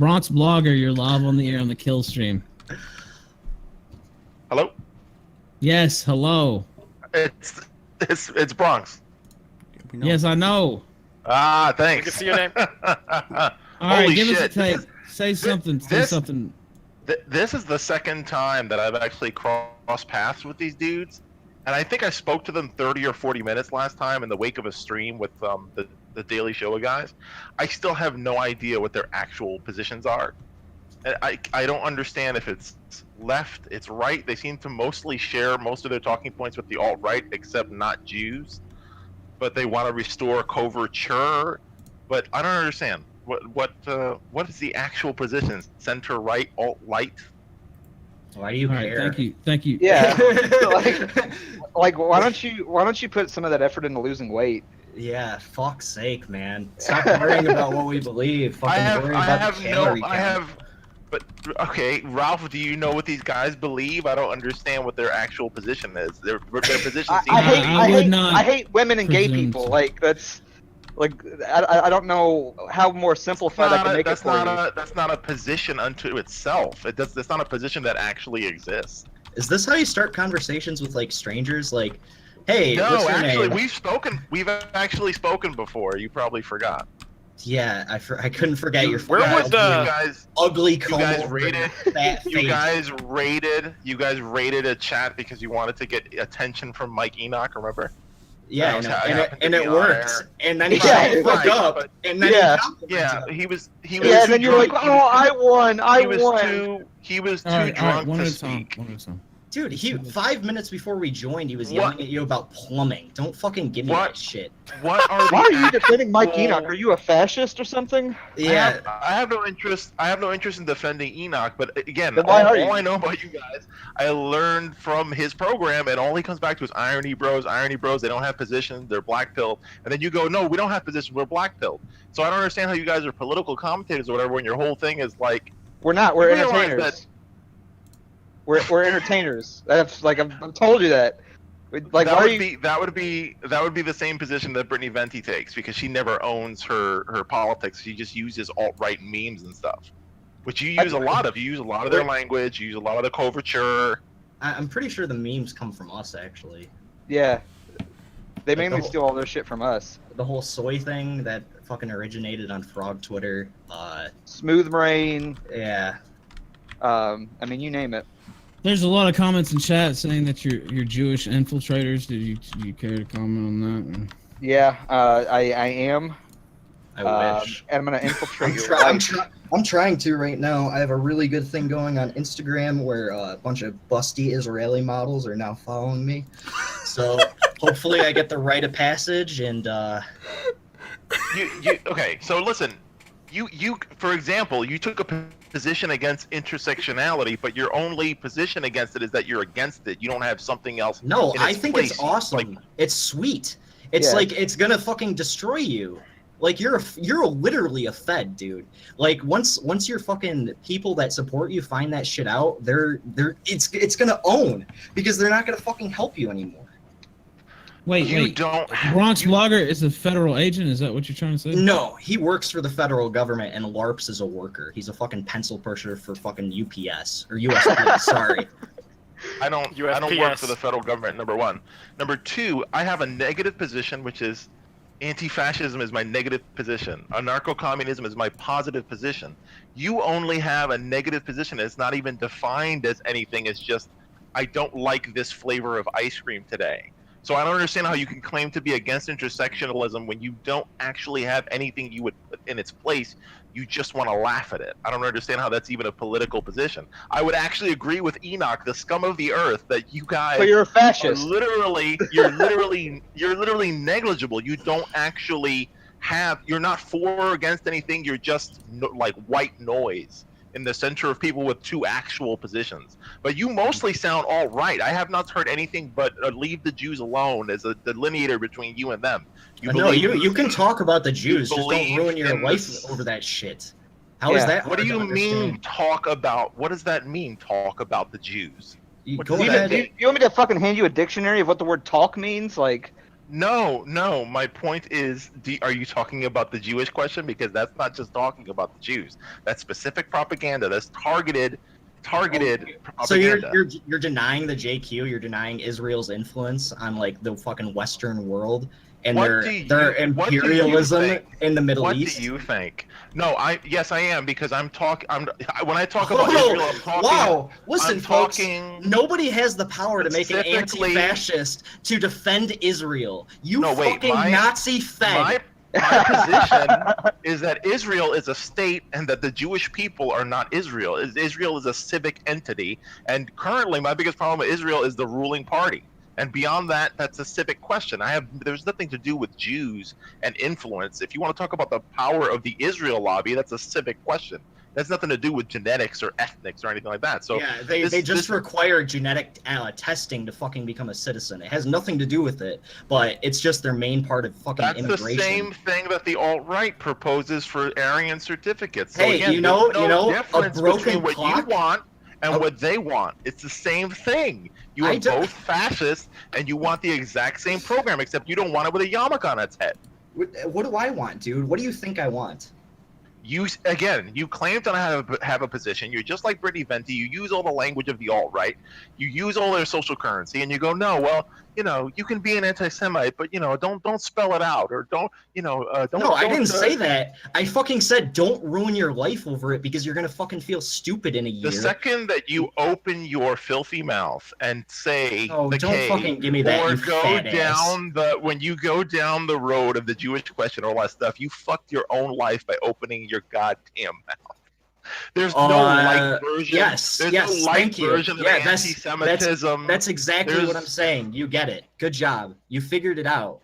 Bronx blogger, you're live on the air on the kill stream. Hello? Yes, hello. It's Bronx. Yes, I know. Ah, We thanks. can see your name. All Holy right, give shit. us a take. Say something. Say something. This is the second time that I've actually crossed paths with these dudes, and I think I spoke to them 30 or 40 minutes last time in the wake of a stream with the Daily Show guys. I still have no idea what their actual positions are. And I don't understand if it's left, it's right. They seem to mostly share most of their talking points with the alt-right, except not Jews. But they want to restore coverture. But I don't understand. What is the actual position? Center right, alt-right? Why do you care? Thank you. Yeah. like why don't you put some of that effort into losing weight? Yeah, fuck's sake, man. Stop worrying about what we believe. Fucking worry about the calorie count. But okay, Ralph, do you know what these guys believe? I don't understand what their actual position is. Their position seems I hate women and gay people. Like that's like I don't know how more simplified I can make it for you. That's not a position unto itself. That's not a position that actually exists. Is this how you start conversations with like strangers? Like, hey, what's your actually, name? we've actually spoken before. You probably forgot. Yeah, I couldn't forget your Where was the ugly you guys rated a chat because you wanted to get attention from Mike Enoch, remember? Yeah, and it worked. And then he shut the fuck up. And then he was and then you're like, oh, I won. He was too drunk to speak. One at a time. Dude, 5 minutes before we joined, he was yelling at you about plumbing. Don't fucking give me that shit. Why are you defending Mike Enoch? Are you a fascist or something? Yeah. I have no interest. I have no interest in defending Enoch. But again, all I know about you guys, I learned from his program, and all he comes back to is irony bros. Irony bros. They don't have positions. They're black pilled. And then you go, no, we don't have positions. We're black pilled. So I don't understand how you guys are political commentators or whatever when your whole thing is like. We're not. We're entertainers. We're entertainers. That's like I've told you that. Like that would be the same position that Brittany Venti takes because she never owns her politics. She just uses alt-right memes and stuff, which you use a lot of. You use a lot of their language. You use a lot of the coverture. I'm pretty sure the memes come from us actually. Yeah, they mainly steal all their shit from us. The whole soy thing that fucking originated on Frog Twitter. Smooth Rain. Yeah. I mean, you name it. There's a lot of comments in chat saying that you're Jewish infiltrators. Do you care to comment on that? Yeah, I am. I wish. And I'm gonna infiltrate your life. I'm trying to right now. I have a really good thing going on Instagram where a bunch of busty Israeli models are now following me. So hopefully I get the rite of passage and. Okay, so listen. You for example, you took a position against intersectionality, but your only position against it is that you're against it. You don't have something else. No, I think it's awesome. It's sweet. It's like it's gonna fucking destroy you. Like you're literally a Fed, dude. Like once your fucking people that support you find that shit out, it's gonna own because they're not gonna fucking help you anymore. Wait. Bronx blogger is a federal agent? Is that what you're trying to say? No, he works for the federal government and LARPs as a worker. He's a fucking pencil pusher for fucking UPS or USPS. Sorry. I don't work for the federal government. Number one. Number two, I have a negative position, which is anti-fascism is my negative position. Anarcho-communism is my positive position. You only have a negative position. It's not even defined as anything. It's just I don't like this flavor of ice cream today. So I don't understand how you can claim to be against intersectionalism when you don't actually have anything you would put in its place. You just want to laugh at it. I don't understand how that's even a political position. I would actually agree with Enoch, the scum of the earth, that you guys so you're a fascist. You're literally negligible. You don't actually you're not for or against anything. You're just like white noise in the center of people with two actual positions. But you mostly sound all right. I have not heard anything but leave the Jews alone as a delineator between you and them. You can talk about the Jews, just don't ruin your life over that shit. How is that? What do you mean talk about? What does that mean, talk about the Jews? Do you want me to fucking hand you a dictionary of what the word talk means? Like, No. My point is, are you talking about the Jewish question? Because that's not just talking about the Jews. That's specific propaganda. That's targeted propaganda. So you're denying the JQ. You're denying Israel's influence on like the fucking Western world and their imperialism in the Middle East. What do you think? No, yes, I am, because when I talk about Israel, I'm talking. Wow, listen, folks. Nobody has the power to make an anti-fascist to defend Israel. Nazi fed. My position is that Israel is a state and that the Jewish people are not Israel. Israel is a civic entity, and currently my biggest problem with Israel is the ruling party. And beyond that, that's a civic question. There's nothing to do with Jews and influence. If you want to talk about the power of the Israel lobby, that's a civic question. It has nothing to do with genetics or ethnics or anything like that. So yeah, they just require genetic testing to fucking become a citizen. It has nothing to do with it, but it's just their main part of fucking immigration. That's the same thing that the alt-right proposes for Aryan certificates. So hey, again, a broken what you want and what they want. It's the same thing. You are both fascist, and you want the exact same program, except you don't want it with a yarmulke on its head. What do I want, dude? What do you think I want? You claim to have a position. You're just like Brittany Venti. You use all the language of the alt-right. You use all their social currency, and you go, no, well, you can be an anti-Semite, but don't spell it out, or don't. No, I didn't say that. I fucking said don't ruin your life over it because you're gonna fucking feel stupid in a year. The second that you open your filthy mouth and say, don't fucking give me that. Or when you go down the road of the Jewish question or all that stuff, you fucked your own life by opening your goddamn mouth. There's no light version. Yes, There's no light version of anti-Semitism. That's exactly what I'm saying. You get it. Good job. You figured it out.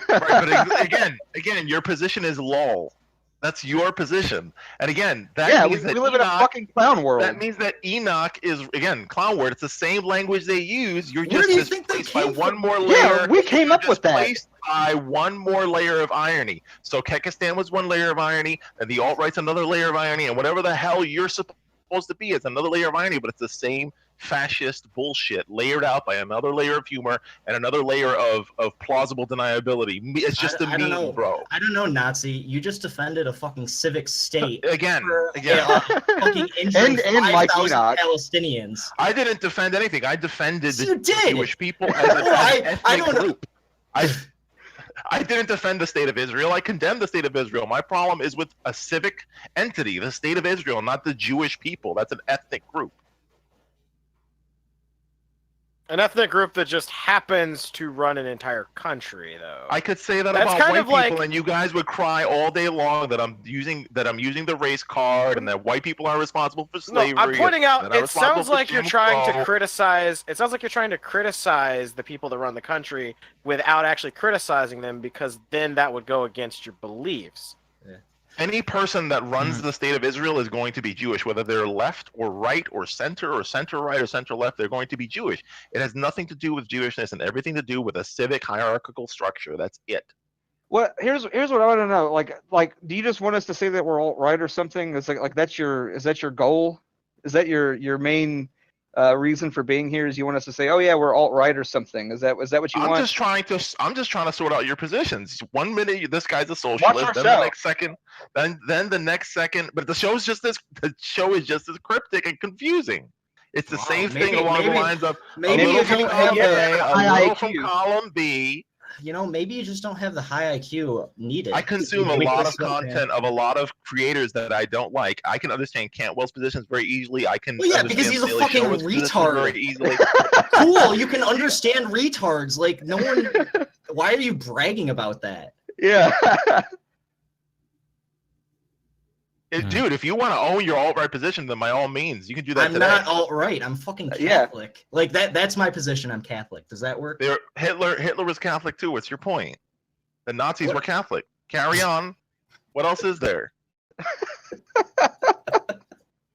Right, but again, your position is lol. That's your position. And again, means we live in a fucking clown world. That means that Enoch is, again, clown word. It's the same language they use. You're Where just do you think they by came one from? more layer. Yeah, we came up with that. Placed by one more layer of irony. So Kekistan was one layer of irony, and the alt-right's another layer of irony, and whatever the hell you're supposed to be is another layer of irony, but it's the same fascist bullshit layered out by another layer of humor and another layer of plausible deniability. It's just a meme, bro. I don't know, Nazi. You just defended a fucking civic state again. Fucking injuring 5,000 Palestinians. I didn't defend anything. I defended the Jewish people as an ethnic group. I didn't defend the state of Israel. I condemned the state of Israel. My problem is with a civic entity, the state of Israel, not the Jewish people. That's an ethnic group. An ethnic group that just happens to run an entire country, though. I could say that about white people, and you guys would cry all day long that I'm using the race card, and that white people are responsible for slavery. No, I'm pointing out. It sounds like you're trying to criticize. It sounds like you're trying to criticize the people that run the country without actually criticizing them, because then that would go against your beliefs. Any person that runs the state of Israel is going to be Jewish, whether they're left or right or center right or center left. They're going to be Jewish. It has nothing to do with Jewishness and everything to do with a civic hierarchical structure. That's it. Well, here's what I want to know. Like, do you just want us to say that we're alt-right or something? It's like is that your goal? Is that your main reason for being here? Is you want us to say, oh yeah, we're alt-right or something? Is that what you want? I'm just trying to sort out your positions. 1 minute this guy's a socialist, then the next second, then the next second. But the show is just as cryptic and confusing. It's the same thing along the lines of maybe a little from column A, a little IQ. from column B. Maybe you just don't have the high IQ needed. I consume a lot of content of a lot of creators that I don't like. I can understand Cantwell's positions very easily. I can because he's a fucking retard. Very easily. Cool, you can understand retards. Like, no one... Why are you bragging about that? Yeah. Dude, if you want to own your alt-right position, then by all means, you can do that today. I'm not alt-right. I'm fucking Catholic. Yeah. Like, that's my position. I'm Catholic. Does that work? Hitler was Catholic, too. What's your point? The Nazis were Catholic. Carry on. What else is there?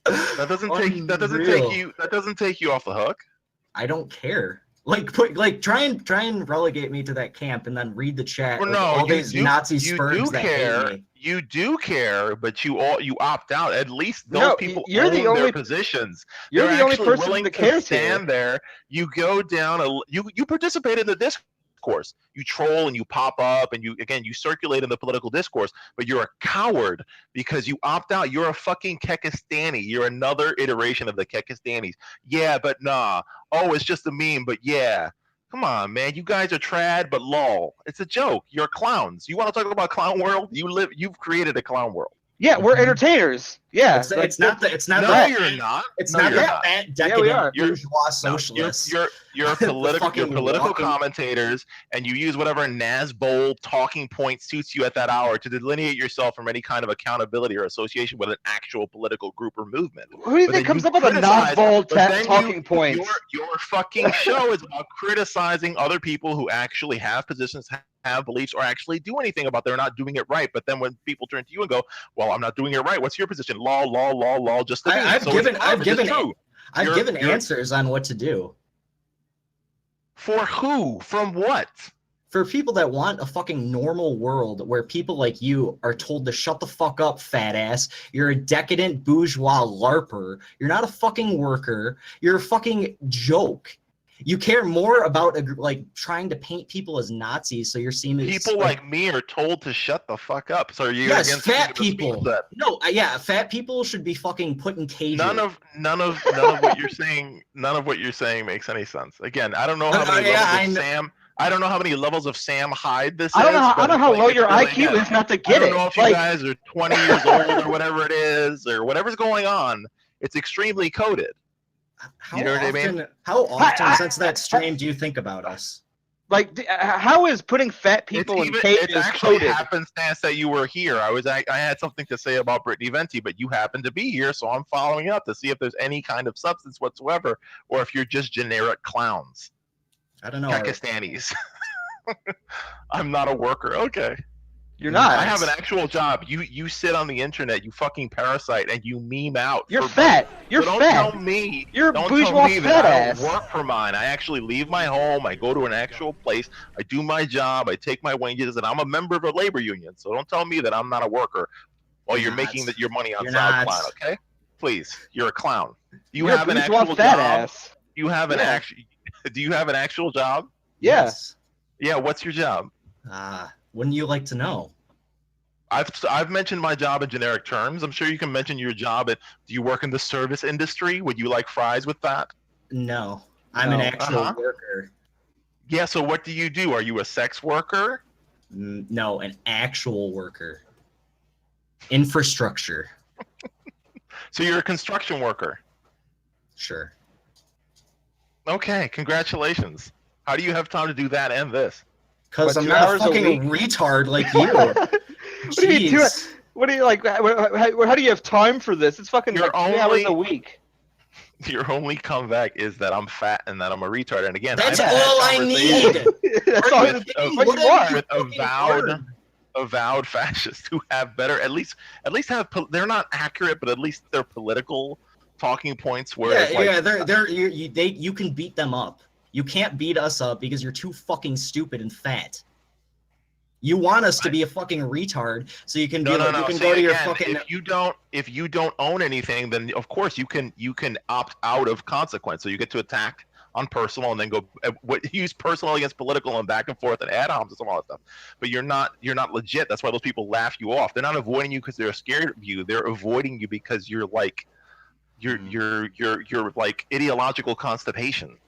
That doesn't take you off the hook. I don't care. Try and relegate me to that camp and then read the chat. Well, no, all these Nazi sperms that hate me. You do care, but you opt out. At least those people own their positions. You're the only person willing that cares to stand there. You go down. You participate in the Discord discourse. You troll and you pop up and you circulate in the political discourse, but you're a coward because you opt out. You're a fucking Kekistani. You're another iteration of the Kekistanis. Yeah, but nah. Oh, it's just a meme, but yeah. Come on, man. You guys are trad, but lol. It's a joke. You're clowns. You want to talk about clown world? You've created a clown world. Yeah, we're entertainers. Yeah, it's not the you're not. It's no, not you're that not. fat decadent You're bourgeois socialists. You're political commentators, and you use whatever Nazbold talking point suits you at that hour to delineate yourself from any kind of accountability or association with an actual political group or movement. Who do you think comes up with a Nazbold talking point? Your fucking show is about criticizing other people who actually have positions, have beliefs, or actually do anything about they're not doing it right. But then when people turn to you and go, "Well, I'm not doing it right. What's your position?" Law. Just the I've given answers on what to do. For who? From what? For people that want a fucking normal world where people like you are told to shut the fuck up, fat ass. You're a decadent bourgeois LARPer. You're not a fucking worker. You're a fucking joke. You care more about like trying to paint people as Nazis, so you're seeing people like me are told to shut the fuck up. So you're against fat people. No, yeah, fat people should be fucking put in cages. None of what you're saying. None of what you're saying makes any sense. Again, I don't know how many levels of Sam. I don't know how many levels of Sam Hyde this is. I don't know how low your IQ is not to get it. I don't know if you guys are 20 years old or whatever it is, or whatever's going on. It's extremely coded. How often since that stream do you think about us? Like, how is putting fat people in cages It's actually coded? happenstance that you were here. I had something to say about Brittany Venti, but you happened to be here, so I'm following up to see if there's any kind of substance whatsoever, or if you're just generic clowns. I don't know. Pakistanis. I'm not a worker. Okay. You're not. I have an actual job. You sit on the internet, you fucking parasite, and you meme out. You're fat. You're so fat. Don't tell me. You're a bourgeois tell me fat that ass. I don't work for mine. I actually leave my home. I go to an actual place. I do my job. I take my wages, and I'm a member of a labor union. So don't tell me that I'm not a worker while you're making your money on SoundCloud. Okay? Please, you're a clown. You're have an actual fat ass. You have an actual. Do you have an actual job? Yes. Yeah. What's your job? Wouldn't you like to know? I've mentioned my job in generic terms. I'm sure you can mention your job at. Do you work in the service industry? Would you like fries with that? No, I'm an actual worker. Yeah. So what do you do? Are you a sex worker? No, an actual worker. Infrastructure. So you're a construction worker. Sure. Okay. Congratulations. How do you have time to do that and this? Because I'm not a fucking retard like you. What do you do? What do you like? How do you have time for this? It's fucking like 3 hours a week. Your only comeback is that I'm fat and that I'm a retard. And again, that's all I need. That's all with avowed fascists who have better, at least have. They're not accurate, but at least they're political talking points. Where you can beat them up. You can't beat us up because you're too fucking stupid and fat. You want us to be a fucking retard, so you can go to your fucking. If you don't own anything, then of course you can opt out of consequence. So you get to attack on personal and then go use personal against political and back and forth and ad homs and some all that stuff. But you're not legit. That's why those people laugh you off. They're not avoiding you because they're scared of you. They're avoiding you because you're like you're like ideological constipation.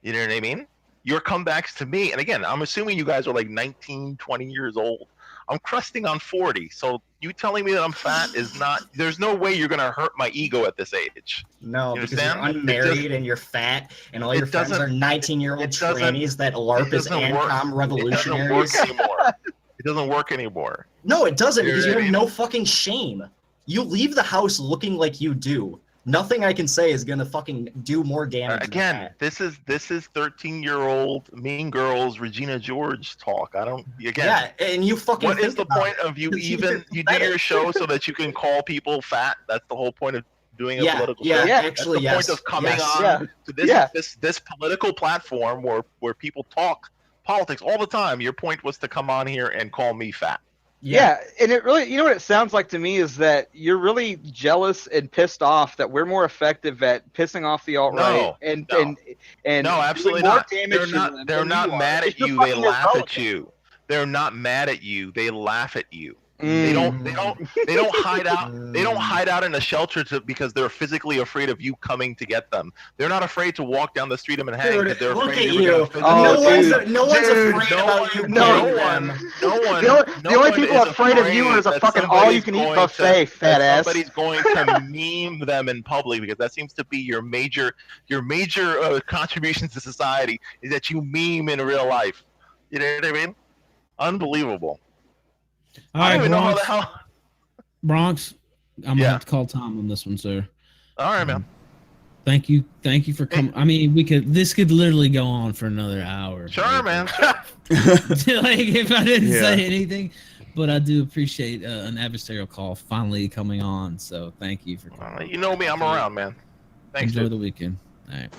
You know what I mean? Your comebacks to me, and again, I'm assuming you guys are like 19, 20 years old. I'm crusting on 40, so you telling me that I'm fat is not. There's no way you're gonna hurt my ego at this age. No, because you're unmarried and you're fat, and all your friends are 19-year-old trannies that LARP as ANCOM revolutionaries. It doesn't work anymore. No, it doesn't, because you have no fucking shame. You leave the house looking like you do. Nothing I can say is gonna fucking do more damage. Again, this is 13-year-old Mean Girls Regina George talk. I don't. Again. Yeah, and you fucking. What is the point of you even? You do your show so that you can call people fat. That's the whole point of doing a political show. Yeah, actually, that's the point of coming on to this political platform where people talk politics all the time. Your point was to come on here and call me fat. Yeah, and it really, you know what it sounds like to me is that you're really jealous and pissed off that we're more effective at pissing off the alt-right and no, absolutely doing more not. damage They're not mad at you. They laugh at you. They're not mad at you. They laugh at you. They don't hide out. They don't hide out in a shelter because they're physically afraid of you coming to get them. They're not afraid to walk down the street of Manhattan because they're afraid you're gonna no one's afraid about you. No one. The only people afraid of you is a fucking all-you-can-eat buffet, fat ass. Somebody's going to meme them in public because that seems to be your major contributions to society is that you meme in real life. You know what I mean? Unbelievable. All I right, don't even know how Bronx. the hell. Bronx, I'm gonna have to call Tom on this one, sir. All right, man. Thank you for coming. I mean, this could literally go on for another hour. Sure, man. Like if I didn't say anything, but I do appreciate an adversarial call finally coming on. So thank you for coming. You know me, I'm around, man. Thanks. Enjoy the weekend. All right.